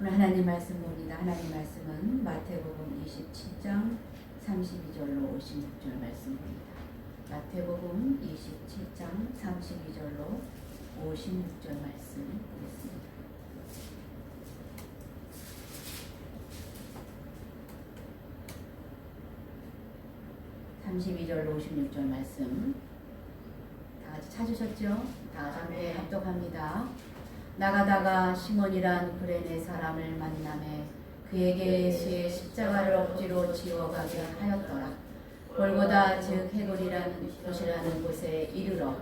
오늘 하나님 말씀 봅니다. 하나님 말씀은 마태복음 27장 32절로 56절 말씀입니다. 마태복음 27장 32절로 56절 말씀 보겠습니다. (32절로 56절) 말씀 다 같이 찾으셨죠? 다 같이 함께 합독합니다. 나가다가 시몬이란 구레네 사람을 만나매 그에게 예수의 십자가를 억지로 지워가게 하였더라. 골고다 즉 해골이라는 곳이라는 곳에 이르러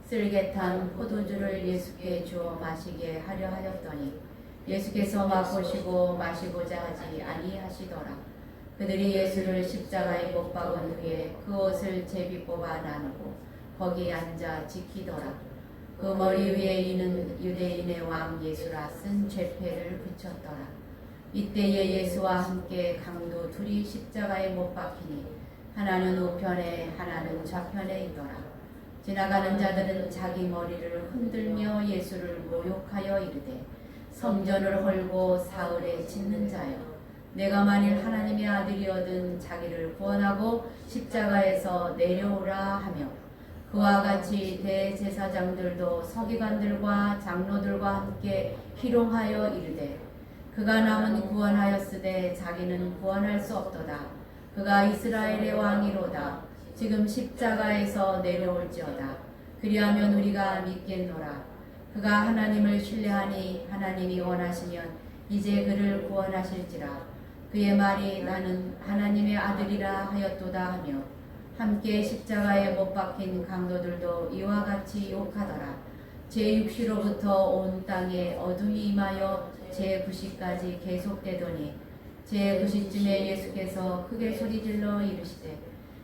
쓸개탄 포도주를 예수께 주어 마시게 하려 하였더니 예수께서 맛보시고 마시고자 하지 아니하시더라. 그들이 예수를 십자가에 못 박은 후에 그 옷을 제비 뽑아 나누고 거기 앉아 지키더라. 그 머리 위에 이는 유대인의 왕 예수라 쓴 죄패를 붙였더라. 이때에 예수와 함께 강도 둘이 십자가에 못 박히니 하나는 우편에 하나는 좌편에 있더라. 지나가는 자들은 자기 머리를 흔들며 예수를 모욕하여 이르되 성전을 헐고 사흘에 짓는 자여, 내가 만일 하나님의 아들이거든 자기를 구원하고 십자가에서 내려오라 하며, 그와 같이 대제사장들도 서기관들과 장로들과 함께 희롱하여 이르되 그가 남은 구원하였으되 자기는 구원할 수 없도다. 그가 이스라엘의 왕이로다. 지금 십자가에서 내려올지어다. 그리하면 우리가 믿겠노라. 그가 하나님을 신뢰하니 하나님이 원하시면 이제 그를 구원하실지라. 그의 말이 나는 하나님의 아들이라 하였도다 하며, 함께 십자가에 못 박힌 강도들도 이와 같이 욕하더라. 제6시로부터 온 땅에 어둠이 임하여 제9시까지 계속되더니 제9시쯤에 예수께서 크게 소리질러 이르시되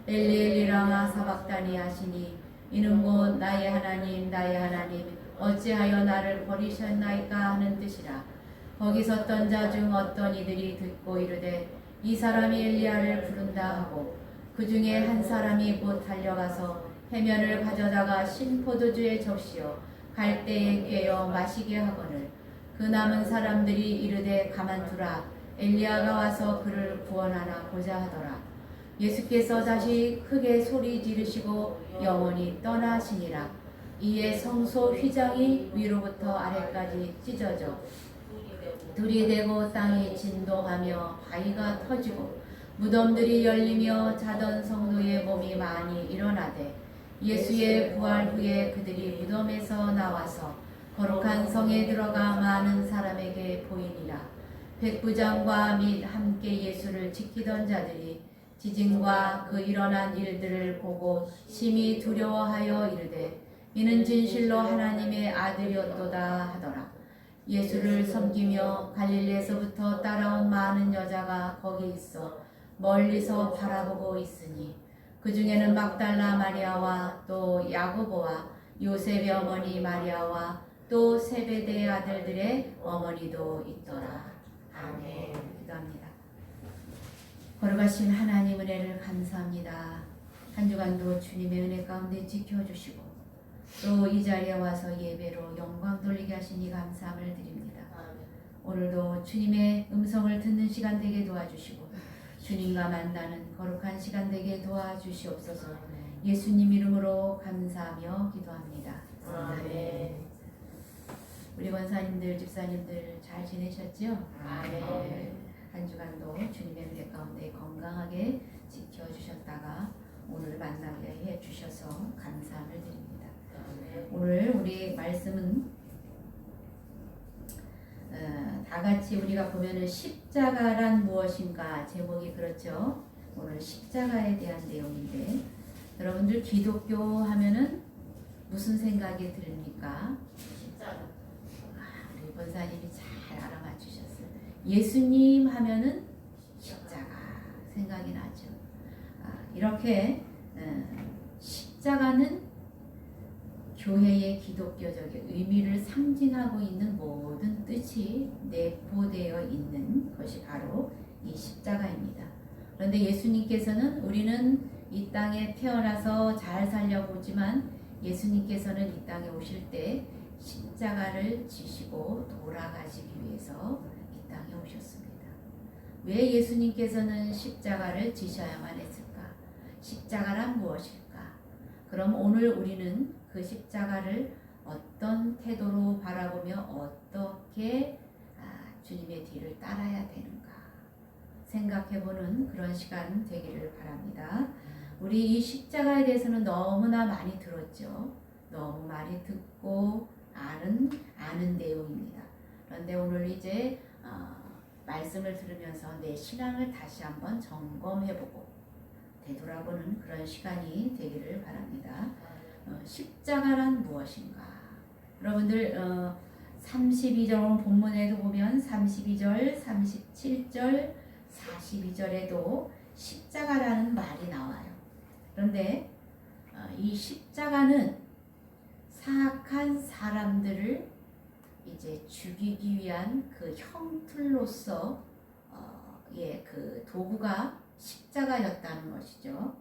엘리 엘리 라마 사박다니 하시니, 이는 곧 나의 하나님 나의 하나님 어찌하여 나를 버리셨나이까 하는 뜻이라. 거기 섰던 자 중 어떤 이들이 듣고 이르되 이 사람이 엘리야를 부른다 하고, 그 중에 한 사람이 곧 달려가서 해면을 가져다가 신 포도주에 적시어 갈대에 꿰어 마시게 하거늘, 그 남은 사람들이 이르되 가만두라, 엘리야가 와서 그를 구원하나 보자 하더라. 예수께서 다시 크게 소리 지르시고 영원히 떠나시니라. 이에 성소 휘장이 위로부터 아래까지 찢어져 둘이 되고 땅이 진동하며 바위가 터지고 무덤들이 열리며 자던 성도의 몸이 많이 일어나되, 예수의 부활 후에 그들이 무덤에서 나와서 거룩한 성에 들어가 많은 사람에게 보이니라. 백부장과 및 함께 예수를 지키던 자들이 지진과 그 일어난 일들을 보고 심히 두려워하여 이르되 이는 진실로 하나님의 아들이었도다 하더라. 예수를 섬기며 갈릴리에서부터 따라온 많은 여자가 거기 있어 멀리서 바라보고 있으니, 그 중에는 막달라 마리아와 또 야고보와 요셉의 어머니 마리아와 또 세베대의 아들들의 어머니도 있더라. 아멘. 기도합니다. 거룩하신 하나님 은혜를 감사합니다. 한 주간도 주님의 은혜 가운데 지켜주시고 또 이 자리에 와서 예배로 영광 돌리게 하시니 감사함을 드립니다. 오늘도 주님의 음성을 듣는 시간 되게 도와주시고 주님과 만나는 거룩한 시간 되게 도와주시옵소서. 예수님 이름으로 감사하며 기도합니다. 아멘. 우리 권사님들, 집사님들 잘 지내셨죠? 아멘. 한 주간도 주님의 은혜 가운데 건강하게 지켜주셨다가 오늘 만나게 해주셔서 감사함을 드립니다. 오늘 우리 말씀은 다 같이 우리가 보면은 십자가란 무엇인가, 제목이 그렇죠. 오늘 십자가에 대한 내용인데, 여러분들 기독교 하면은 무슨 생각이 들립니까? 십자가. 우리 권사님이 잘 알아맞추셨어요. 예수님 하면은 십자가 생각이 나죠. 이렇게 십자가는 교회의 기독교적인 의미를 상징하고 있는 모든 뜻이 내포되어 있는 것이 바로 이 십자가입니다. 그런데 예수님께서는, 우리는 이 땅에 태어나서 잘 살려보지만 예수님께서는 이 땅에 오실 때 십자가를 지시고 돌아가시기 위해서 이 땅에 왜 예수님께서는 십자가를 지셔야만 했을까? 십자가란 무엇일까? 그럼 오늘 우리는 그 십자가를 어떤 태도로 바라보며 어떻게 주님의 뒤를 따라야 되는가 생각해보는 그런 시간 되기를 바랍니다. 우리 이 십자가에 대해서는 너무나 많이 들었죠. 너무 많이 듣고 아는 내용입니다. 그런데 오늘 이제 말씀을 들으면서 내 신앙을 다시 한번 점검해보고 되돌아보는 그런 시간이 되기를 바랍니다. 십자가란 무엇인가? 여러분들 32절 본문에도 보면 32절, 37절, 42절에도 십자가라는 말이 나와요. 그런데 이 십자가는 사악한 사람들을 이제 죽이기 위한 그 형틀로서 그 도구가 십자가였다는 것이죠.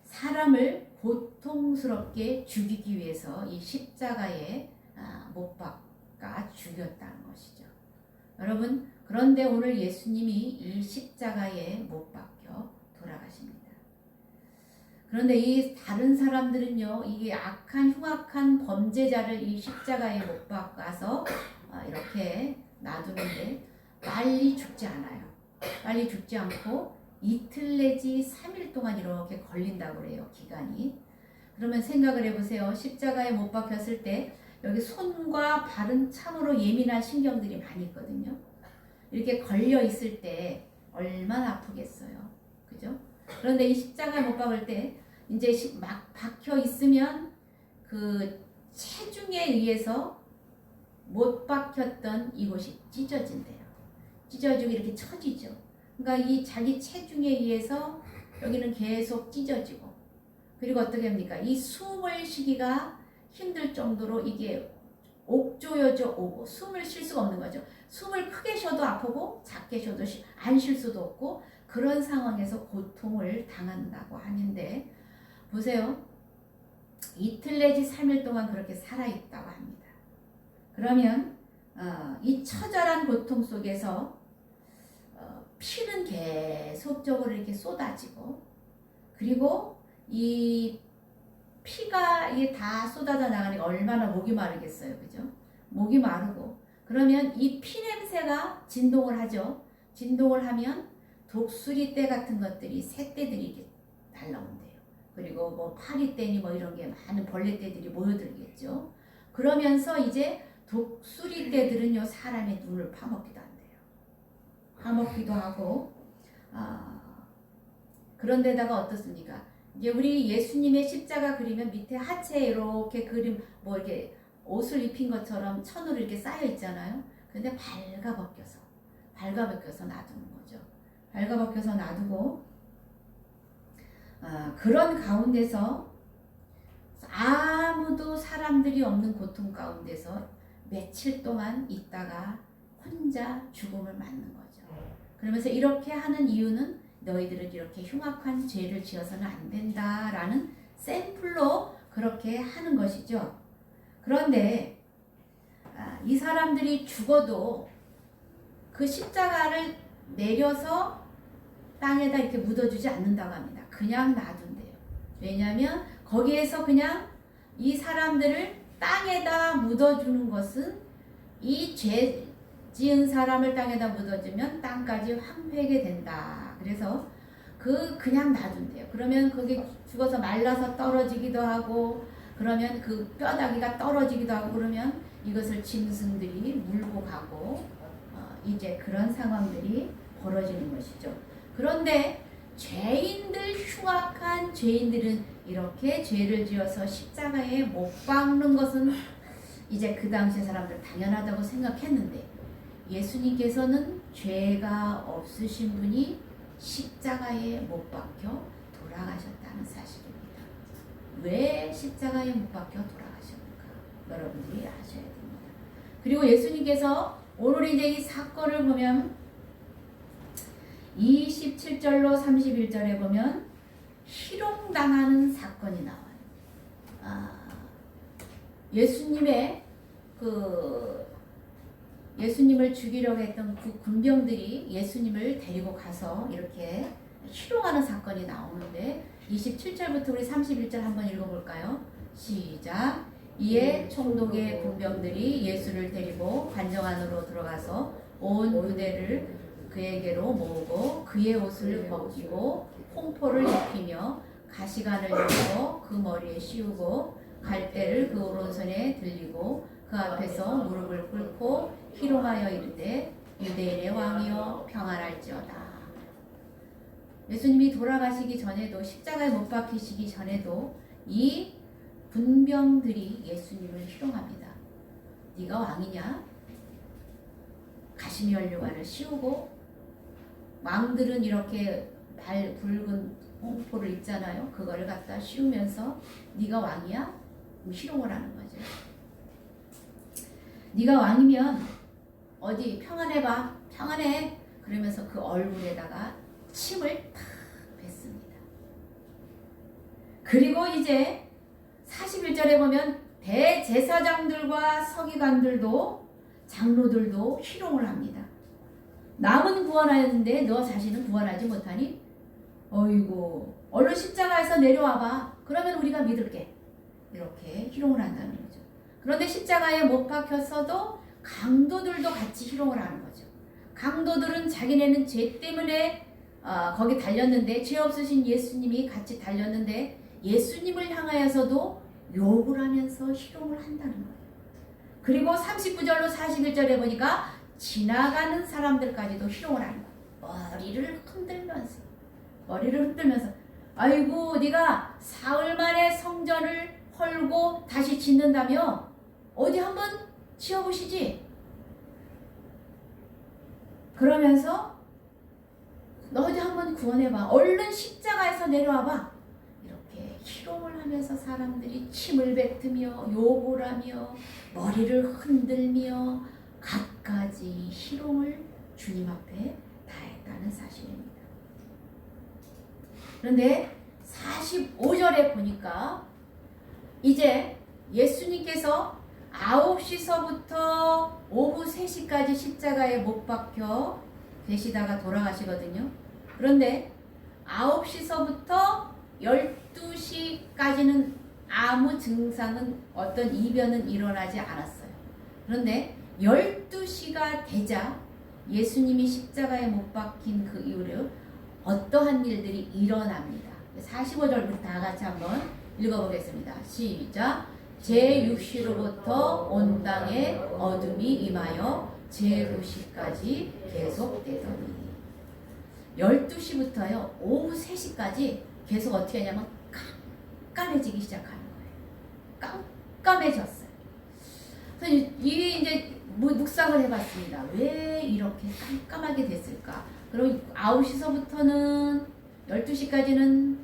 사람을 고통스럽게 죽이기 위해서 이 십자가에 못 박아 죽였다는 것이죠. 여러분, 그런데 오늘 예수님이 이 십자가에 못 박혀 돌아가십니다. 그런데 이 다른 사람들은요, 이게 악한 흉악한 범죄자를 이 십자가에 못 박아서 이렇게 놔두는데 빨리 죽지 않아요. 빨리 죽지 않고 이틀 내지 3일 동안 이렇게 걸린다고 그래요, 기간이. 그러면 생각을 해보세요. 십자가에 못 박혔을 때 여기 손과 발은 참으로 예민한 신경들이 많이 있거든요. 이렇게 걸려 있을 때 얼마나 아프겠어요. 그죠? 그런데 이 십자가에 못 박을 때 이제 막 박혀 있으면 그 체중에 의해서 못 박혔던 이곳이 찢어진대요. 찢어지고 이렇게 처지죠. 그러니까 이 자기 체중에 의해서 여기는 계속 찢어지고, 그리고 어떻게 합니까? 이 숨을 쉬기가 힘들 정도로 이게 옥조여져 오고 숨을 쉴 수가 없는 거죠. 숨을 크게 쉬어도 아프고 작게 쉬어도 안 쉴 수도 없고 그런 상황에서 고통을 당한다고 하는데, 보세요. 이틀 내지 3일 동안 그렇게 살아있다고 합니다. 그러면 이 처절한 고통 속에서 피는 계속적으로 이렇게 쏟아지고, 그리고 이 피가 이게 다 쏟아져 나가니까 얼마나 목이 마르겠어요. 그죠? 목이 마르고, 그러면 이 피 냄새가 진동을 하죠. 진동을 하면 독수리 떼 같은 것들이, 새떼들이 이렇게 날라온대요. 그리고 뭐 파리떼니 뭐 이런 게 많은 벌레 떼들이 모여들겠죠. 그러면서 이제 독수리 떼들은요, 사람의 눈을 파먹기도 한대요. 파먹기도 하고, 그런데다가 어떻습니까? 이제 우리 예수님의 십자가 그리면 밑에 하체에 이렇게 그림, 뭐 이렇게 옷을 입힌 것처럼 천으로 이렇게 쌓여 있잖아요. 근데 발가벗겨서 놔두는 거죠. 발가벗겨서 놔두고, 그런 가운데서 아무도 사람들이 없는 고통 가운데서 며칠 동안 있다가 혼자 죽음을 맞는 거죠. 그러면서 이렇게 하는 이유는 너희들은 이렇게 흉악한 죄를 지어서는 안 된다라는 샘플로 그렇게 하는 것이죠. 그런데 이 사람들이 죽어도 그 십자가를 내려서 땅에다 이렇게 묻어주지 않는다고 합니다. 그냥 놔둔대요. 왜냐하면 거기에서 그냥 이 사람들을 땅에다 묻어주는 것은 이 죄 지은 사람을 땅에다 묻어주면 땅까지 황폐하게 된다. 그래서 그냥 놔둔대요. 그러면 거기 죽어서 말라서 떨어지기도 하고, 그러면 그 뼈다귀가 떨어지기도 하고, 그러면 이것을 짐승들이 물고 가고 이제 그런 상황들이 벌어지는 것이죠. 그런데 죄인들, 흉악한 죄인들은 이렇게 죄를 지어서 십자가에 못 박는 것은 이제 그 당시의 사람들 당연하다고 생각했는데, 예수님께서는 죄가 없으신 분이 십자가에 못 박혀 돌아가셨다는 사실입니다. 왜 십자가에 못 박혀 돌아가셨는가? 여러분들이 아셔야 됩니다. 그리고 예수님께서 오늘 이제 이 사건을 보면 27절로 31절에 보면 희롱당하는 사건이 나와요. 예수님의 그 예수님을 죽이려고 했던 그 군병들이 예수님을 데리고 가서 이렇게 희롱하는 사건이 나오는데 27절부터 우리 31절 한번 읽어볼까요? 시작. 이에 총독의 군병들이 예수를 데리고 관정 안으로 들어가서 온 부대를 그에게로 모으고 그의 옷을 벗기고 홍포를 입히며 가시관을 입고 그 머리에 씌우고 갈대를 그 오른손에 들리고 그 앞에서 무릎을 꿇고 희롱하여 이르되 유대인의 왕이여 평안할지어다. 예수님이 돌아가시기 전에도 십자가에 못 박히시기 전에도 이 군병들이 예수님을 희롱합니다. 네가 왕이냐? 가시미 연료관을 씌우고 왕들은 이렇게 붉은 홍포를 입잖아요. 그거를 갖다 씌우면서 네가 왕이야? 희롱을 하는 거죠. 네가 왕이면 어디 평안해봐. 평안해. 그러면서 그 얼굴에다가 침을 탁 뱉습니다. 그리고 이제 41절에 보면 대제사장들과 서기관들도 장로들도 희롱을 합니다. 남은 구원하였는데 너 자신은 구원하지 못하니? 어이구 얼른 십자가에서 내려와봐. 그러면 우리가 믿을게. 이렇게 희롱을 한다는 거죠. 그런데 십자가에 못 박혔어도 강도들도 같이 희롱을 하는 거죠. 강도들은 자기네는 죄 때문에 거기 달렸는데 죄 없으신 예수님이 같이 달렸는데 예수님을 향하여서도 욕을 하면서 희롱을 한다는 거예요. 그리고 39절로 41절에 보니까 지나가는 사람들까지도 희롱을 하는 거예요. 머리를 흔들면서 아이고 네가 사흘 만에 성전을 헐고 다시 짓는다며 어디 한번 지어보시지. 그러면서 너 어디 한번 구원해봐. 얼른 십자가에서 내려와봐. 이렇게 희롱을 하면서 사람들이 침을 뱉으며 욕을 하며 머리를 흔들며 갖가지 희롱을 주님 앞에 다했다는 사실입니다. 그런데 45절에 보니까 이제 예수님께서 9시서부터 오후 3시까지 십자가에 못 박혀 계시다가 돌아가시거든요. 그런데 9시서부터 12시까지는 아무 증상은 어떤 이변은 일어나지 않았어요. 그런데 12시가 되자 예수님이 십자가에 못 박힌 그 이후로 어떠한 일들이 일어납니다. 45절부터 다 같이 한번 읽어보겠습니다. 시작. 제6시로부터 온 땅에 어둠이 임하여 제9시까지 계속되더니 12시부터요 오후 3시까지 계속 어떻게 하냐면 깜깜해지기 시작하는 거예요. 깜깜해졌어요. 그래서 이게 이제 묵상을 해봤습니다. 왜 이렇게 깜깜하게 됐을까? 그럼 9시서부터는 12시까지는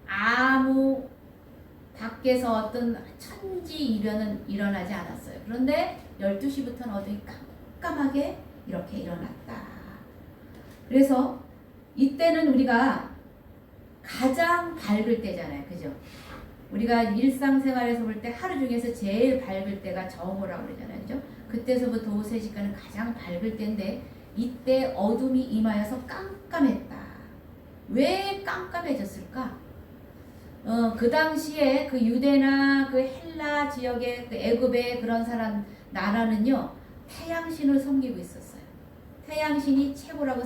아무 밖에서 어떤 천지 이변은 일어나지 않았어요. 그런데 12시부터는 어둠이 깜깜하게 이렇게 일어났다. 그래서 이때는 우리가 가장 밝을 때잖아요. 그죠? 우리가 일상생활에서 볼 때 하루 중에서 제일 밝을 때가 저우라고 그러잖아요. 그죠? 그때서부터 오후 3시까지는 가장 밝을 때인데 이때 어둠이 임하여서 깜깜했다. 왜 깜깜해졌을까? 그 당시에 그 유대나 그 헬라 지역의 그 애굽의 그런 나라는요 태양신을 섬기고 있었어요. 태양신이 최고라고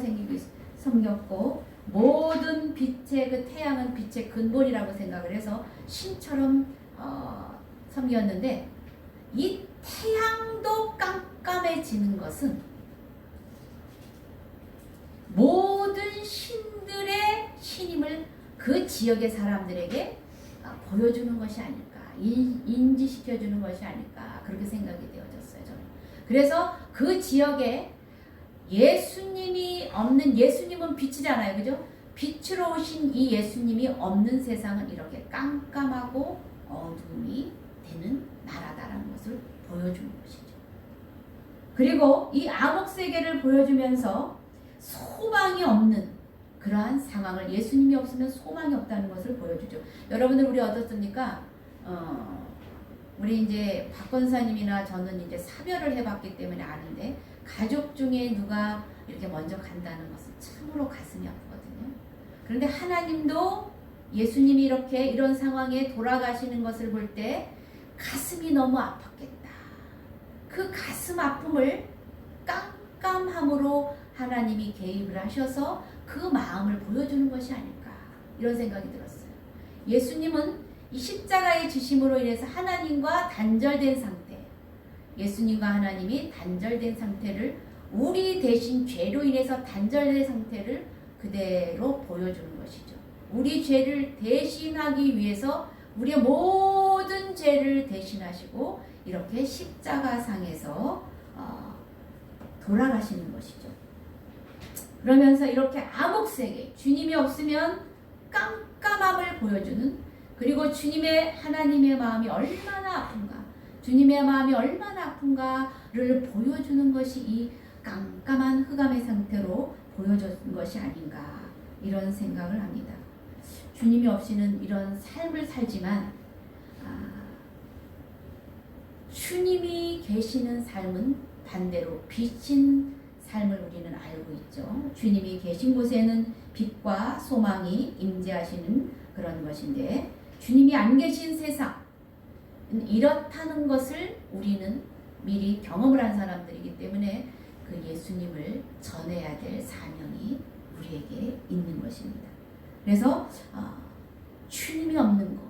섬겼고 모든 빛의 그 태양은 빛의 근본이라고 생각을 해서 신처럼 섬겼는데 이 태양도 깜깜해지는 것은 모든 신들의 신임을 그 지역의 사람들에게 보여주는 것이 아닐까, 인지시켜주는 것이 아닐까 그렇게 생각이 되어졌어요. 저는. 그래서 그 지역에 예수님이 없는, 예수님은 빛이잖아요. 그죠? 빛으로 오신 이 예수님이 없는 세상은 이렇게 깜깜하고 어둠이 되는 나라다라는 것을 보여주는 것이죠. 그리고 이 암흑세계를 보여주면서 소망이 없는 그러한 상황을, 예수님이 없으면 소망이 없다는 것을 보여주죠. 여러분들 우리 어떻습니까? 우리 이제 박 권사님이나 저는 이제 사별을 해봤기 때문에 아는데 가족 중에 누가 이렇게 먼저 간다는 것은 참으로 가슴이 아프거든요. 그런데 하나님도 예수님이 이렇게 이런 상황에 돌아가시는 것을 볼 때 가슴이 너무 아팠겠다. 그 가슴 아픔을 깜깜함으로 하나님이 개입을 하셔서 그 마음을 보여주는 것이 아닐까, 이런 생각이 들었어요. 예수님은 이 십자가의 지심으로 인해서 하나님과 단절된 상태, 예수님과 하나님이 단절된 상태를, 우리 대신 죄로 인해서 단절된 상태를 그대로 보여주는 것이죠. 우리 죄를 대신하기 위해서 우리의 모든 죄를 대신하시고 이렇게 십자가상에서 돌아가시는 것이죠. 그러면서 이렇게 암흑세계, 주님이 없으면 깜깜함을 보여주는, 그리고 주님의, 하나님의 마음이 얼마나 아픈가, 주님의 마음이 얼마나 아픈가를 보여주는 것이 이 깜깜한 흑암의 상태로 보여준 것이 아닌가, 이런 생각을 합니다. 주님이 없이는 이런 삶을 살지만 주님이 계시는 삶은 반대로 빛인 삶을 우리는 알고 있죠. 주님이 계신 곳에는 빛과 소망이 임재하시는 그런 것인데, 주님이 안 계신 세상, 이렇다는 것을 우리는 미리 경험을 한 사람들이기 때문에 그 예수님을 전해야 될 사명이 우리에게 있는 것입니다. 그래서 주님이 없는 것,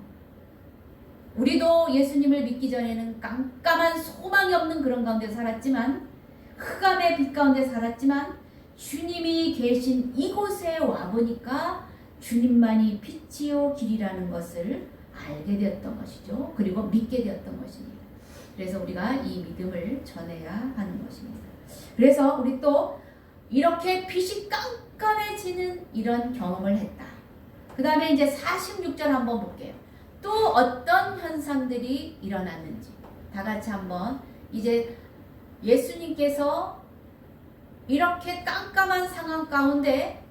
우리도 예수님을 믿기 전에는 깜깜한 소망이 없는 그런 가운데 살았지만, 흑암의 빛 가운데 살았지만, 주님이 계신 이곳에 와보니까 주님만이 빛이요 길이라는 것을 알게 되었던 것이죠. 그리고 믿게 되었던 것입니다. 그래서 우리가 이 믿음을 전해야 하는 것입니다. 그래서 우리 또 이렇게 빛이 깜깜해지는 이런 경험을 했다. 그 다음에 이제 46절 한번 볼게요. 또 어떤 현상들이 일어났는지 다 같이 한번, 이제 예수님께서 이렇게 깜깜한 상황 가운데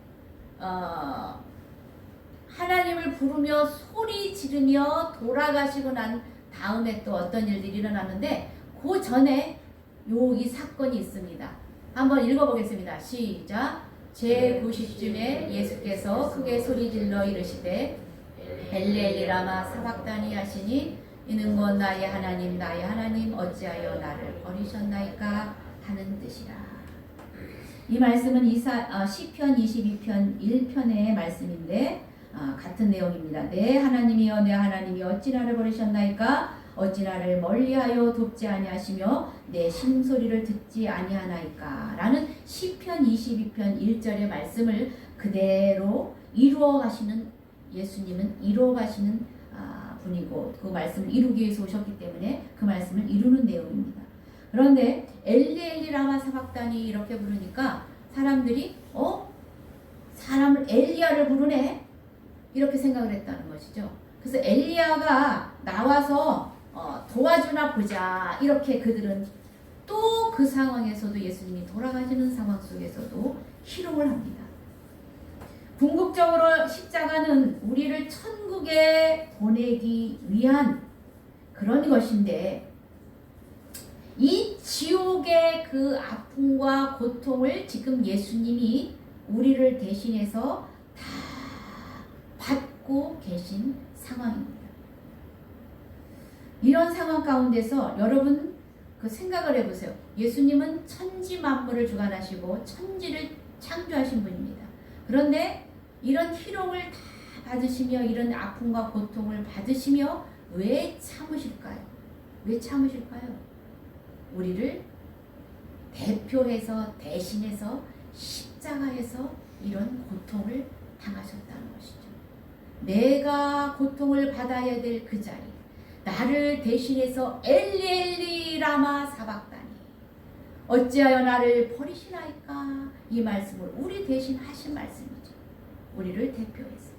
하나님을 부르며 소리 지르며 돌아가시고 난 다음에 또 어떤 일들이 일어났는데, 그 전에 이 사건이 있습니다. 한번 읽어보겠습니다. 시작. 제9시쯤에 예수께서 크게 소리질러 이르시되 엘리 엘리 라마 사박다니 하시니, 이는 곧 나의 하나님 어찌하여 나를 버리셨나이까 하는 뜻이라. 이 말씀은 시편 22편 1편의 말씀인데 같은 내용입니다. 내 하나님이여 내 하나님이 어찌 나를 버리셨나이까, 어찌 나를 멀리하여 돕지 아니하시며 내 심소리를 듣지 아니하나이까 라는 시편 22편 1절의 말씀을 그대로 이루어 가시는, 예수님은 이루어 가시는 분이고 그 말씀을 이루기 위해서 오셨기 때문에 그 말씀을 이루는 내용입니다. 그런데 엘리 엘리 라마 사박다니 이렇게 부르니까 사람들이 사람을 엘리야를 부르네, 이렇게 생각을 했다는 것이죠. 그래서 엘리야가 나와서 도와주나 보자, 이렇게 그들은 또 그 상황에서도, 예수님이 돌아가시는 상황 속에서도 희롱을 합니다. 궁극적으로 십자가는 우리를 천국에 보내기 위한 그런 것인데, 이 지옥의 그 아픔과 고통을 지금 예수님이 우리를 대신해서 다 받고 계신 상황입니다. 이런 상황 가운데서 여러분 그 생각을 해보세요. 예수님은 천지 만물을 주관하시고 천지를 창조하신 분입니다. 그런데 이런 희롱을 다 받으시며 이런 아픔과 고통을 받으시며 왜 참으실까요? 왜 참으실까요? 우리를 대표해서 대신해서 십자가에서 이런 고통을 당하셨다는 것이죠. 내가 고통을 받아야 될 그 자리, 나를 대신해서 엘리 엘리 라마 사박다니 어찌하여 나를 버리시나이까, 이 말씀을 우리 대신 하신 말씀이죠. 우리를 대표해서.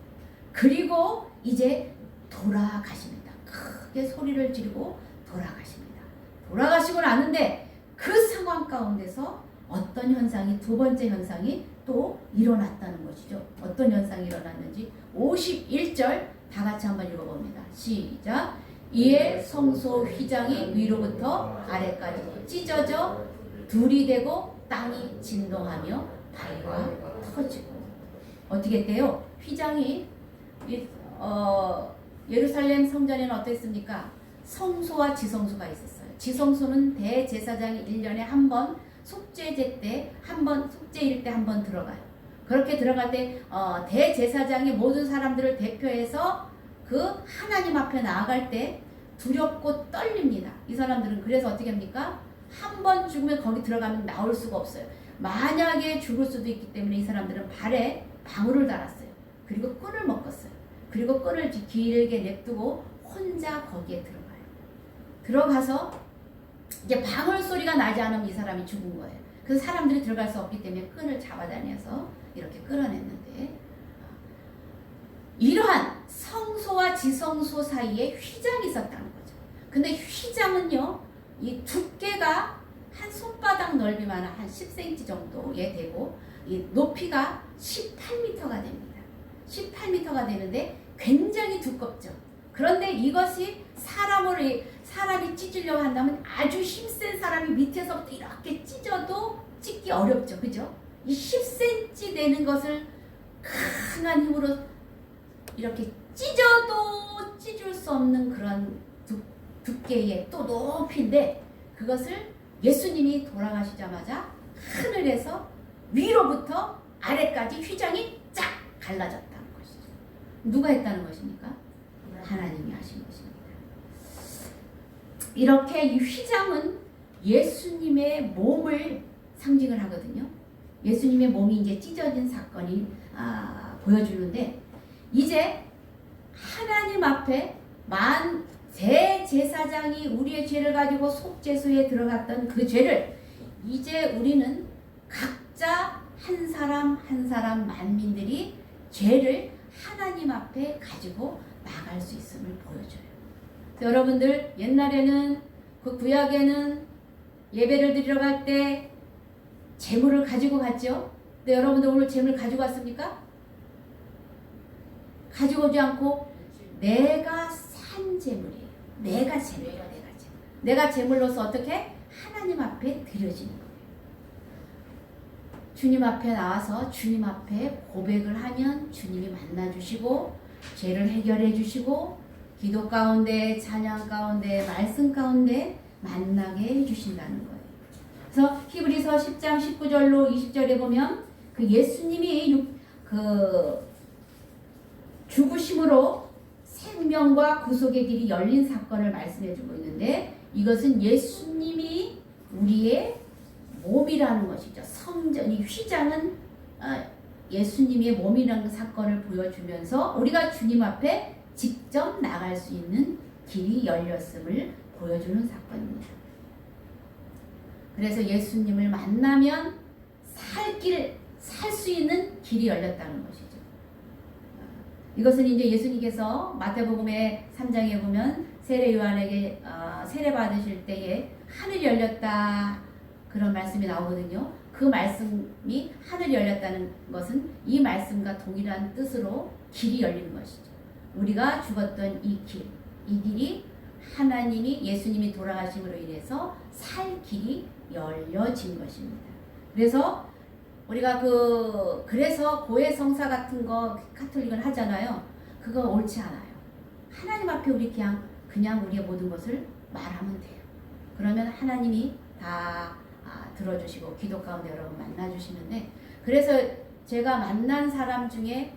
그리고 이제 돌아가십니다. 크게 소리를 지르고 돌아가십니다. 돌아가시고 나는데 그 상황 가운데서 어떤 현상이, 두 번째 현상이 또 일어났다는 것이죠. 어떤 현상이 일어났는지 51절 다 같이 한번 읽어봅니다. 시작. 이에 성소 휘장이 위로부터 아래까지 찢어져 둘이 되고 땅이 진동하며 바위가 터지고. 어떻게 했대요? 휘장이 예루살렘 성전에는 어땠습니까? 성소와 지성소가 있었어요. 지성소는 대제사장이 1년에 한 번 속죄제 때 한 번, 속죄일 때 한 번 들어가요. 그렇게 들어갈 때 대제사장이 모든 사람들을 대표해서 그 하나님 앞에 나아갈 때 두렵고 떨립니다. 이 사람들은. 그래서 어떻게 합니까? 한 번 죽으면 거기 들어가면 나올 수가 없어요. 만약에 죽을 수도 있기 때문에 이 사람들은 발에 방울을 달았어요. 그리고 끈을 묶었어요. 그리고 끈을 길게 냅두고 혼자 거기에 들어가요. 들어가서 이제 방울 소리가 나지 않으면 이 사람이 죽은 거예요. 그래서 사람들이 들어갈 수 없기 때문에 끈을 잡아다녀서 이렇게 끌어냈는데, 이러한 성소와 지성소 사이에 휘장이 있었다는 거죠. 근데 휘장은요, 이 두께가 한 손바닥 넓이만 한 10cm 정도에 되고, 이 높이가 18m가 됩니다. 18m가 되는데 굉장히 두껍죠. 그런데 이것이 사람이 찢으려고 한다면 아주 힘센 사람이 밑에서부터 이렇게 찢어도 찢기 어렵죠. 그죠? 이 10cm 되는 것을 강한 힘으로 이렇게 찢어도 찢을 수 없는 그런 두께의 또 높이인데, 그것을 예수님이 돌아가시자마자 하늘에서 위로부터 아래까지 휘장이 쫙 갈라졌다는 것이죠. 누가 했다는 것입니까? 하나님이 하신 것입니다. 이렇게 이 휘장은 예수님의 몸을 상징을 하거든요. 예수님의 몸이 이제 찢어진 사건이 보여주는데, 이제 하나님 앞에 대제사장이 우리의 죄를 가지고 속죄소에 들어갔던 그 죄를 이제 우리는 각자 한 사람 한 사람 만민들이 죄를 하나님 앞에 가지고 나갈 수 있음을 보여줘요. 여러분들, 옛날에는 그 구약에는 예배를 드리러 갈 때 재물을 가지고 갔죠. 근데 여러분들 오늘 재물 가지고 왔습니까? 가지고 오지 않고 내가 산 재물이에요. 내가 재물이에요. 내가 재물로서 어떻게? 하나님 앞에 드려지는 거예요. 주님 앞에 나와서 주님 앞에 고백을 하면 주님이 만나주시고 죄를 해결해 주시고 기도 가운데, 찬양 가운데, 말씀 가운데 만나게 해주신다는 거예요. 그래서 히브리서 10장 19절로 20절에 보면 그 예수님이 죽으심으로 생명과 구속의 길이 열린 사건을 말씀해주고 있는데, 이것은 예수님이 우리의 몸이라는 것이죠. 성전이 휘장은 예수님의 몸이라는 사건을 보여주면서 우리가 주님 앞에 직접 나갈 수 있는 길이 열렸음을 보여주는 사건입니다. 그래서 예수님을 만나면 살 수 있는 길이 열렸다는 것이죠. 이것은 이제 예수님께서 마태복음의 3장에 보면 세례 요한에게 세례 받으실 때에 하늘이 열렸다 그런 말씀이 나오거든요. 그 말씀이 하늘이 열렸다는 것은 이 말씀과 동일한 뜻으로 길이 열리는 것이죠. 우리가 죽었던 이 길이 하나님이 예수님이 돌아가심으로 인해서 살 길이 열려진 것입니다. 그래서 우리가 그래서 고해성사 같은 거 카톨릭은 하잖아요. 그거 옳지 않아요. 하나님 앞에 우리 그냥 우리의 모든 것을 말하면 돼요. 그러면 하나님이 다 들어주시고 기도 가운데 여러분 만나주시는데, 그래서 제가 만난 사람 중에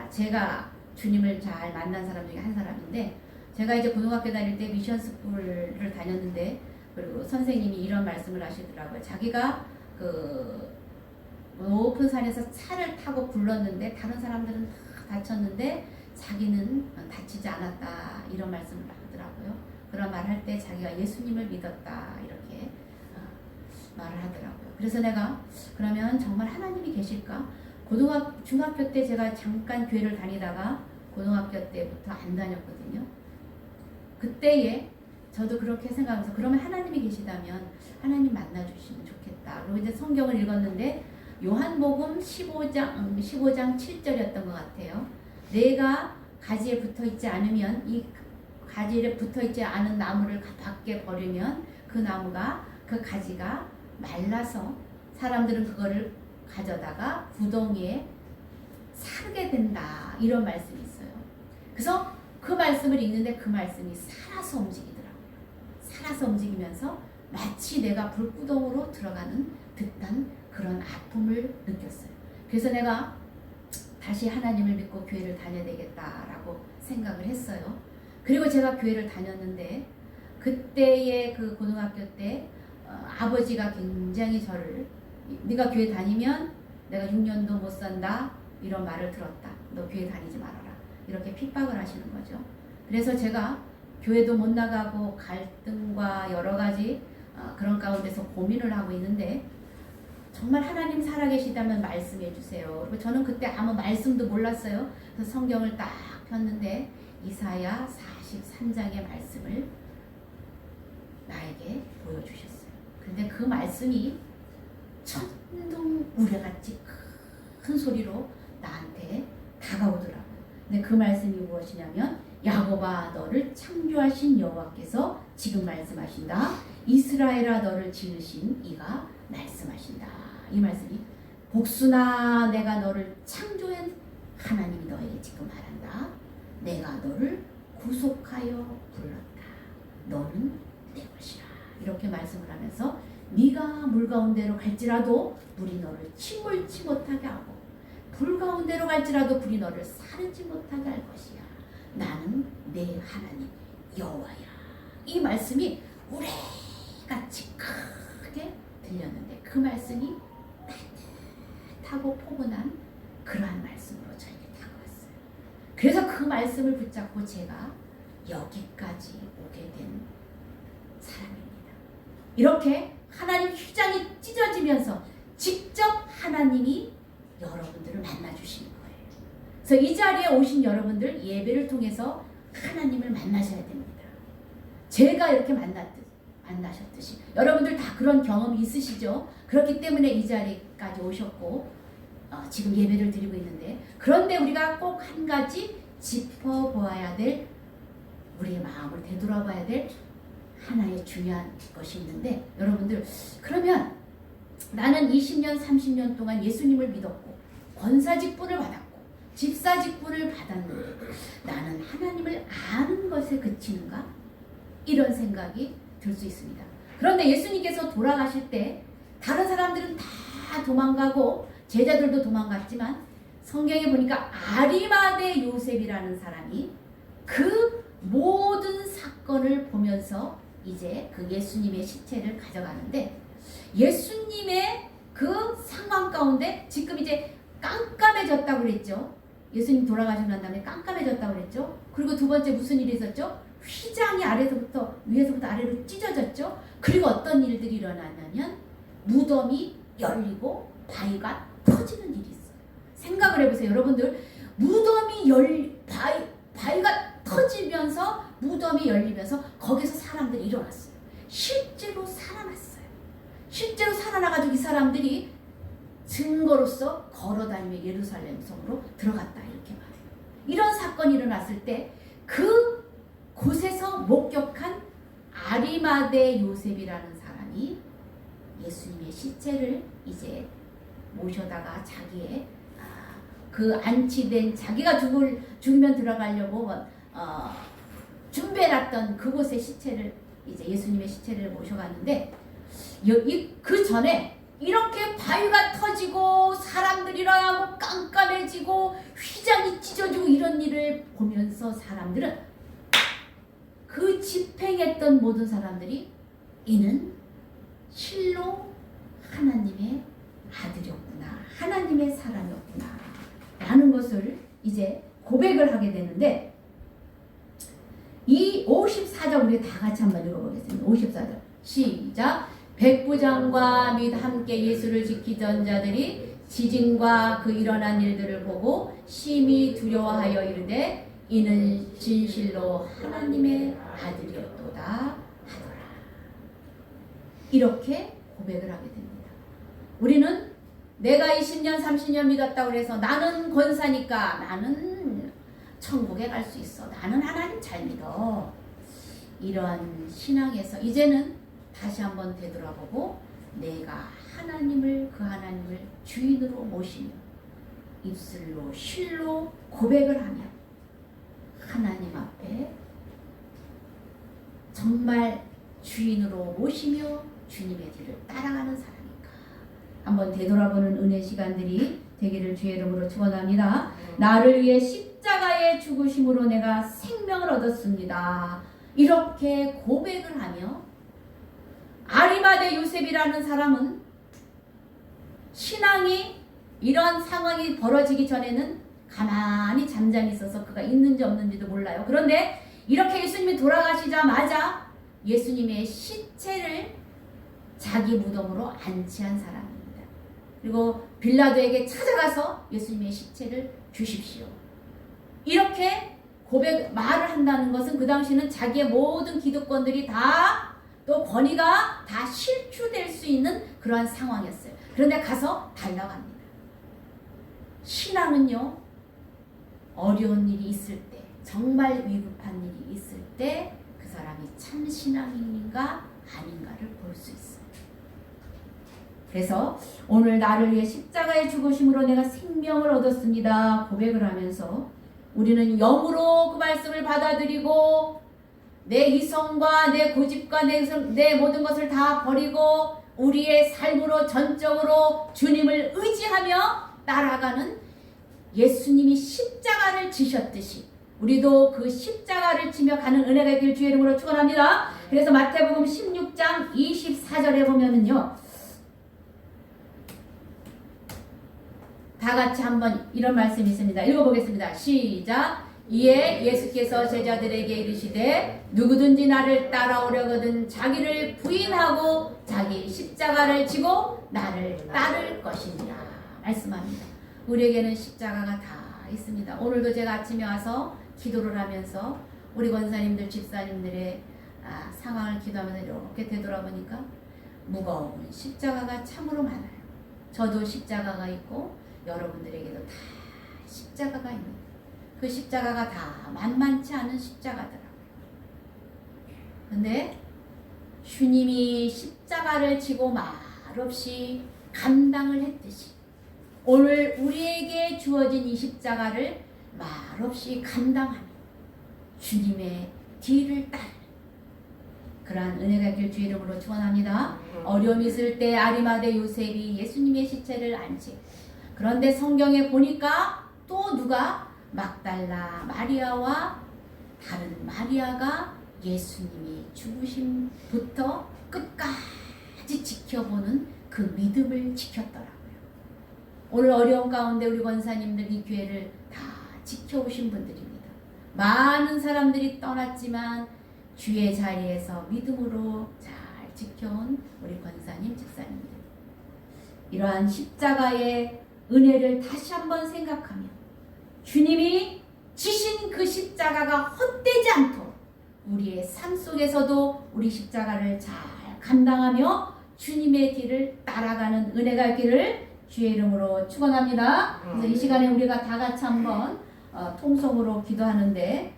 제가 주님을 잘 만난 사람 중에 한 사람인데, 제가 이제 고등학교 다닐 때 미션 스쿨을 다녔는데, 그리고 선생님이 이런 말씀을 하시더라고요. 자기가 높은 산에서 차를 타고 굴렀는데 다른 사람들은 다 다쳤는데 자기는 다치지 않았다, 이런 말씀을 하더라고요. 그런 말 할 때 자기가 예수님을 믿었다 이렇게 말을 하더라고요. 그래서 내가 그러면 정말 하나님이 계실까? 중학교 때 제가 잠깐 교회를 다니다가 고등학교 때부터 안 다녔거든요. 그때에 저도 그렇게 생각하면서 그러면 하나님이 계시다면 하나님 만나주시면 좋겠다. 그리고 이제 성경을 읽었는데 요한복음 15장 7절이었던 것 같아요. 내가 가지에 붙어있지 않으면, 이 가지에 붙어있지 않은 나무를 밖에 버리면 그 가지가 말라서 사람들은 그거를 가져다가 구덩이에 사르게 된다. 이런 말씀이 있어요. 그래서 그 말씀을 읽는데 그 말씀이 살아서 움직이더라고요. 살아서 움직이면서 마치 내가 불구덩으로 들어가는 듯한 그런 아픔을 느꼈어요. 그래서 내가 다시 하나님을 믿고 교회를 다녀야 되겠다라고 생각을 했어요. 그리고 제가 교회를 다녔는데 그때의 그 고등학교 때 아버지가 굉장히 저를 네가 교회 다니면 내가 6년도 못 산다 이런 말을 들었다. 너 교회 다니지 말아라. 이렇게 핍박을 하시는 거죠. 그래서 제가 교회도 못 나가고 갈등과 여러 가지 그런 가운데서 고민을 하고 있는데 정말 하나님 살아계시다면 말씀해 주세요. 그리고 저는 그때 아무 말씀도 몰랐어요. 그래서 성경을 딱 폈는데 이사야 43장의 말씀을 나에게 보여주셨어요. 그런데 그 말씀이 천둥 우레같이 큰 소리로 나한테 다가오더라고요. 근데 그 말씀이 무엇이냐면 야곱아 너를 창조하신 여호와께서 지금 말씀하신다. 이스라엘아 너를 지으신 이가 말씀하신다. 이 말씀이 복수나 내가 너를 창조한 하나님이 너에게 지금 말한다. 내가 너를 구속하여 불렀다. 너는 내 것이라. 이렇게 말씀을 하면서 네가 물 가운데로 갈지라도 물이 너를 침몰치 못하게 하고 불 가운데로 갈지라도 불이 너를 사르지 못하게 할 것이야. 나는 내 하나님 여호와야. 이 말씀이 우레같이 크게 들렸는데 그 말씀이 따뜻하고 포근한 그러한 말씀으로 저에게 다가왔어요. 그래서 그 말씀을 붙잡고 제가 여기까지 오게 된 사람입니다. 이렇게 하나님 휘장이 찢어지면서 직접 하나님이 여러분들을 만나주시는 거예요. 그래서 이 자리에 오신 여러분들 예배를 통해서 하나님을 만나셔야 됩니다. 제가 이렇게 만나셨듯이 여러분들 다 그런 경험이 있으시죠? 그렇기 때문에 이 자리까지 오셨고 지금 예배를 드리고 있는데 그런데 우리가 꼭 한 가지 짚어보아야 될 우리의 마음을 되돌아봐야 될 하나의 중요한 것이 있는데 여러분들 그러면 나는 20년 30년 동안 예수님을 믿었고 권사직분을 받았고 집사직분을 받았는데 나는 하나님을 아는 것에 그치는가? 이런 생각이 들 수 있습니다. 그런데 예수님께서 돌아가실 때 다른 사람들은 다 도망가고 제자들도 도망갔지만 성경에 보니까 아리마대 요셉이라는 사람이 그 모든 사건을 보면서 이제 그 예수님의 시체를 가져가는데 예수님의 그 상황 가운데 지금 이제 깜깜해졌다고 그랬죠. 예수님 돌아가시고 난 다음에 깜깜해졌다고 그랬죠. 그리고 두 번째 무슨 일이 있었죠? 휘장이 위에서부터 아래로 찢어졌죠. 그리고 어떤 일들이 일어나냐면 무덤이 열리고 바위가 터지는 일이 있어요. 생각을 해보세요. 여러분들 바위가 터지면서 무덤이 열리면서 거기서 사람들이 일어났어요. 실제로 살아났어요. 실제로 살아나가지고 이 사람들이 증거로서 걸어다니며 예루살렘 성으로 들어갔다 이렇게 말해요. 이런 사건이 일어났을 때 그 곳에서 목격한 아리마대 요셉이라는 사람이 예수님의 시체를 이제 모셔다가 자기의 그 안치된 자기가 죽으면 들어가려고 준비해놨던 그곳의 시체를 이제 예수님의 시체를 모셔갔는데 그 전에 이렇게 바위가 터지고 사람들이 일어나고 깜깜해지고 휘장이 찢어지고 이런 일을 보면서 사람들은 그 집행했던 모든 사람들이 이는 실로 하나님의 아들이었구나. 하나님의 사람이었구나. 라는 것을 이제 고백을 하게 되는데 이 54장 우리 다 같이 한번 읽어보겠습니다. 54장 시작. 백부장과 및 함께 예수를 지키던 자들이 지진과 그 일어난 일들을 보고 심히 두려워하여 이르되 이는 진실로 하나님의 아들이었도다 하더라. 이렇게 고백을 하게 됩니다. 우리는 내가 20년 30년 믿었다고 해서 나는 권사니까 나는 천국에 갈 수 있어. 나는 하나님 잘 믿어. 이런 신앙에서 이제는 다시 한번 되돌아보고 내가 그 하나님을 주인으로 모시며 입술로 실로 고백을 하며 하나님 앞에 정말 주인으로 모시며 주님의 뒤를 따라가는 사람인가. 한번 되돌아보는 은혜 시간들이 되기를 주의 이름으로 축원합니다. 나를 위해 십자가의 죽으심으로 내가 생명을 얻었습니다. 이렇게 고백을 하며 아리마대 요셉이라는 사람은 신앙이 이런 상황이 벌어지기 전에는 가만히 잠잠히 있어서 그가 있는지 없는지도 몰라요. 그런데 이렇게 예수님이 돌아가시자마자 예수님의 시체를 자기 무덤으로 안치한 사람입니다. 그리고 빌라도에게 찾아가서 예수님의 시체를 주십시오. 이렇게 말을 한다는 것은 그 당시는 자기의 모든 기득권들이 다 또 권위가 다 실추될 수 있는 그러한 상황이었어요. 그런데 가서 달라고 합니다. 신앙은요, 어려운 일이 있을 때, 정말 위급한 일이 있을 때 그 사람이 참 신앙인가 아닌가를 볼 수 있어요. 그래서 오늘 나를 위해 십자가의 죽으심으로 내가 생명을 얻었습니다. 고백을 하면서 우리는 영으로 그 말씀을 받아들이고 내 이성과 내 고집과 내 모든 것을 다 버리고 우리의 삶으로 전적으로 주님을 의지하며 따라가는 예수님이 십자가를 지셨듯이 우리도 그 십자가를 지며 가는 은혜가 있길 주의 이름으로 축원합니다. 그래서 마태복음 16장 24절에 보면은요, 다 같이 한번 이런 말씀이 있습니다. 읽어보겠습니다. 시작. 이에 예수께서 제자들에게 이르시되 누구든지 나를 따라오려거든 자기를 부인하고 자기 십자가를 지고 나를 따를 것이니라 말씀합니다. 우리에게는 십자가가 다 있습니다. 오늘도 제가 아침에 와서 기도를 하면서 우리 권사님들 집사님들의 상황을 기도하면서 이렇게 되돌아보니까 무거운 십자가가 참으로 많아요. 저도 십자가가 있고 여러분들에게도 다 십자가가 있는 그 십자가가 다 만만치 않은 십자가더라고요. 근데 주님이 십자가를 지고 말없이 감당을 했듯이 오늘 우리에게 주어진 이 십자가를 말없이 감당하며 주님의 뒤를 따르는 그러한 은혜가 있길 주의 이름으로 축원합니다. 어려움이 있을 때 아리마대 요셉이 예수님의 시체를 안지. 그런데 성경에 보니까 또 누가 막달라 마리아와 다른 마리아가 예수님이 죽으심부터 끝까지 지켜보는 그 믿음을 지켰더라고요. 오늘 어려운 가운데 우리 권사님들 이 교회를 다 지켜오신 분들입니다. 많은 사람들이 떠났지만 주의 자리에서 믿음으로 잘 지켜온 우리 권사님, 집사님들. 이러한 십자가의 은혜를 다시 한번 생각하며 주님이 지신 그 십자가가 헛되지 않도록 우리의 삶 속에서도 우리 십자가를 잘 감당하며 주님의 길을 따라가는 은혜가 있기를 주의 이름으로 축원합니다. 그래서 이 시간에 우리가 다 같이 한번 통성으로 기도하는데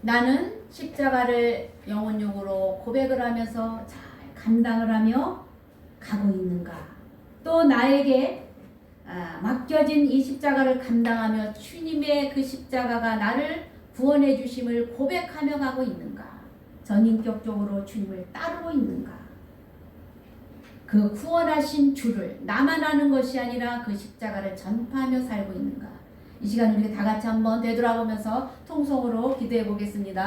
나는 십자가를 영혼육으로 고백을 하면서 잘 감당을 하며 가고 있는가? 또 나에게 맡겨진 이 십자가를 감당하며 주님의 그 십자가가 나를 구원해 주심을 고백하며 가고 있는가? 전인격적으로 주님을 따르고 있는가? 그 구원하신 주를 나만 아는 것이 아니라 그 십자가를 전파하며 살고 있는가? 이 시간 우리 다 같이 한번 되돌아보면서 통성으로 기도해 보겠습니다.